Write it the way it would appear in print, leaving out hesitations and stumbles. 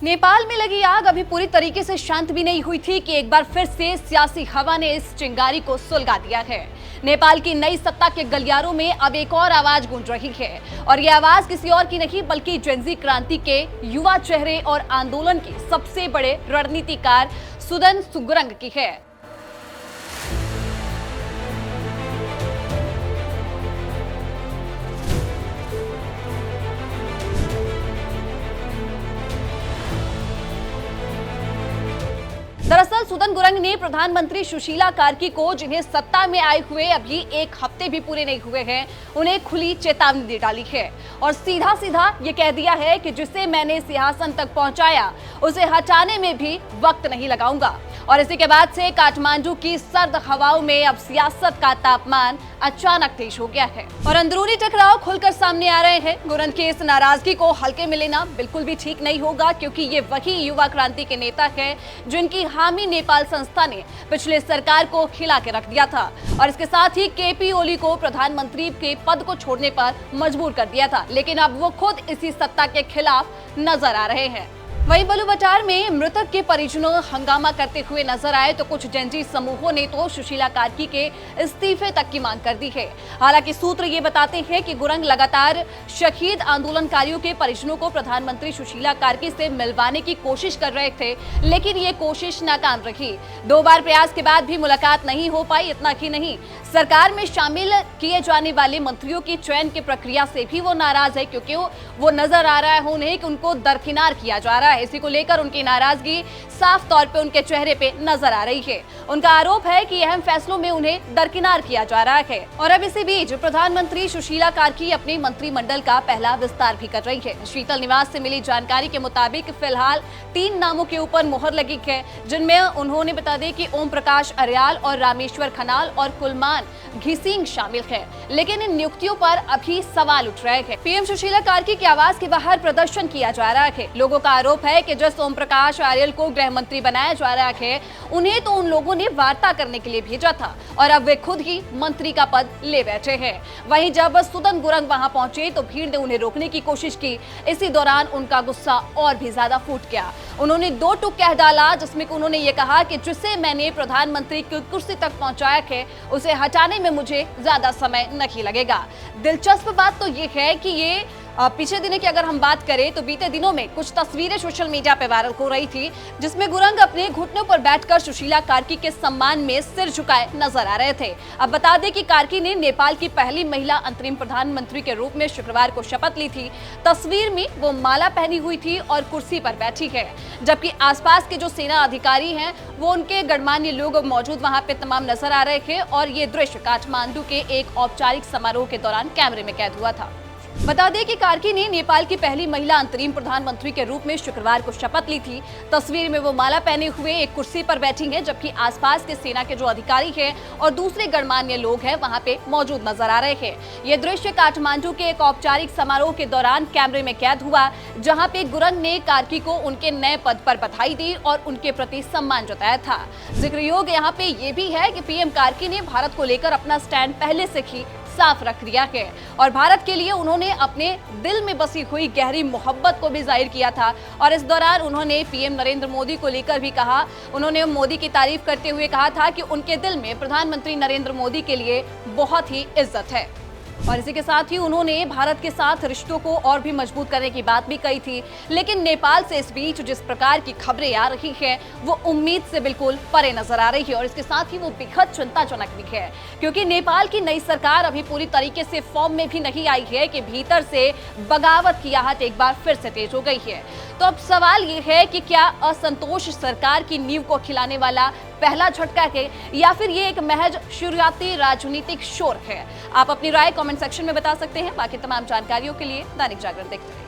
नेपाल में लगी आग अभी पूरी तरीके से शांत भी नहीं हुई थी कि एक बार फिर से सियासी हवा ने इस चिंगारी को सुलगा दिया है। नेपाल की नई सत्ता के गलियारों में अब एक और आवाज गूंज रही है और यह आवाज किसी और की नहीं बल्कि जेनजी क्रांति के युवा चेहरे और आंदोलन के सबसे बड़े रणनीतिकार सुदन सुगुरंग की है। दरअसल सुदन गुरंग ने प्रधानमंत्री सुशीला कार्की को, जिन्हें सत्ता में आए हुए अभी एक हफ्ते भी पूरे नहीं हुए हैं, उन्हें खुली चेतावनी दे डाली है और सीधा सीधा ये कह दिया है कि जिसे मैंने सिंहासन तक पहुंचाया उसे हटाने में भी वक्त नहीं लगाऊंगा। और इसी के बाद से काठमांडू की सर्द हवाओं में अब सियासत का तापमान अचानक तेज हो गया है और अंदरूनी टकराव खुलकर सामने आ रहे हैं। गुरंग की इस नाराजगी को हल्के में लेना बिल्कुल भी ठीक नहीं होगा, क्योंकि ये वही युवा क्रांति के नेता है जिनकी हामी नेपाल संस्था ने पिछले सरकार को खिला के रख दिया था और इसके साथ ही केपी ओली को प्रधानमंत्री के पद को छोड़ने पर मजबूर कर दिया था। लेकिन अब वो खुद इसी सत्ता के खिलाफ नजर आ रहे हैं। वहीं बलूबटार में मृतक के परिजनों हंगामा करते हुए नजर आए तो कुछ जेनजी समूहों ने तो सुशीला कार्की के इस्तीफे तक की मांग कर दी है। हालांकि सूत्र ये बताते हैं कि गुरंग लगातार शहीद आंदोलनकारियों के परिजनों को प्रधानमंत्री सुशीला कार्की से मिलवाने की कोशिश कर रहे थे, लेकिन ये कोशिश नाकाम रही। 2 बार प्रयास के बाद भी मुलाकात नहीं हो पाई। इतना ही नहीं, सरकार में शामिल किए जाने वाले मंत्रियों की चयन की प्रक्रिया से भी वो नाराज है, क्योंकि वो नजर आ रहा है उन्हें कि उनको दरकिनार किया जा रहा है। इसी को लेकर उनकी नाराजगी साफ तौर पे उनके चेहरे पे नजर आ रही है। उनका आरोप है कि अहम फैसलों में उन्हें दरकिनार किया जा रहा है। और अब इसी बीच प्रधानमंत्री सुशीला कार्की अपने मंत्रिमंडल का पहला विस्तार भी कर रही है। शीतल निवास से मिली जानकारी के मुताबिक फिलहाल 3 नामों के ऊपर मुहर लगी है, जिनमें उन्होंने बता दें कि ओम प्रकाश अरियाल और रामेश्वर खनाल और कुलमान घिसिंग शामिल है। लेकिन इन नियुक्तियों पर अभी सवाल उठ रहे हैं। पीएम सुशीला कार्की के आवास के बाहर प्रदर्शन किया जा रहा है। लोगों का आरोप है कि जिस ओम प्रकाश अरियाल को गृह मंत्री बनाया जा रहा है, उन्हें तो उन लोगों ने वार्ता करने के लिए भेजा था और अब वे खुद ही मंत्री का पद ले बैठे हैं। वहीं जब सुदन गुरंग वहां पहुंचे तो भीड़ ने उन्हें रोकने की कोशिश की। इसी दौरान उनका गुस्सा और भी ज्यादा फूट गया। उन्होंने 2 टूक कह डाला, जिसमें उन्होंने ये कहा कि जिसे मैंने प्रधानमंत्री की कुर्सी तक पहुंचाया है उसे हटाने में मुझे ज्यादा समय नहीं लगेगा। दिलचस्प बात तो ये है कि ये पिछले दिनों की अगर हम बात करें तो बीते दिनों में कुछ तस्वीरें सोशल मीडिया पे वायरल हो रही थी, जिसमें गुरंग अपने घुटनों पर बैठकर सुशीला कार्की के सम्मान में सिर झुकाए नजर आ रहे थे। अब बता दें कि कार्की ने नेपाल की पहली महिला अंतरिम प्रधानमंत्री के रूप में शुक्रवार को शपथ ली थी। तस्वीर में वो माला पहनी हुई थी और कुर्सी पर बैठी है, जबकि आसपास के जो सेना अधिकारी हैं वो उनके गणमान्य लोग मौजूद वहां पे तमाम नजर आ रहे थे और ये दृश्य काठमांडू के एक औपचारिक समारोह के दौरान कैमरे में कैद हुआ था। बता दें कि कार्की ने नेपाल की पहली महिला अंतरिम प्रधानमंत्री के रूप में शुक्रवार को शपथ ली थी। तस्वीर में वो माला पहने हुए एक कुर्सी पर बैठी हैं, जबकि आसपास के सेना के जो अधिकारी हैं और दूसरे गणमान्य लोग हैं वहां पे मौजूद नजर आ रहे हैं। ये दृश्य काठमांडू के एक औपचारिक समारोह के दौरान कैमरे में कैद हुआ, जहां पे गुरंग ने कार्की को उनके नए पद पर बधाई दी और उनके प्रति सम्मान जताया था। जिक्रयोग यहाँ पे ये भी है कि पीएम कार्की ने भारत को लेकर अपना स्टैंड पहले से ही साफ रख दिया है और भारत के लिए उन्होंने अपने दिल में बसी हुई गहरी मोहब्बत को भी जाहिर किया था। और इस दौरान उन्होंने पीएम नरेंद्र मोदी को लेकर भी कहा। उन्होंने मोदी की तारीफ करते हुए कहा था कि उनके दिल में प्रधानमंत्री नरेंद्र मोदी के लिए बहुत ही इज्जत है। और इसी के साथ ही उन्होंने भारत के साथ रिश्तों को और भी मजबूत करने की बात भी कही थी। लेकिन नेपाल से इस बीच जिस प्रकार की खबरें आ रही है वो उम्मीद से बिल्कुल परे नजर आ रही है और इसके साथ ही वो बेहद चिंताजनक भी है, क्योंकि नेपाल की नई सरकार अभी पूरी तरीके से फॉर्म में भी नहीं आई है कि भीतर से बगावत की आहट एक बार फिर से तेज हो गई है। तो अब सवाल ये है कि क्या असंतोष सरकार की नींव को खिलाने वाला पहला झटका है या फिर ये एक महज शुरुआती राजनीतिक शोर है? आप अपनी राय कमेंट सेक्शन में बता सकते हैं। बाकी तमाम जानकारियों के लिए दैनिक जागरण देखते रहिए।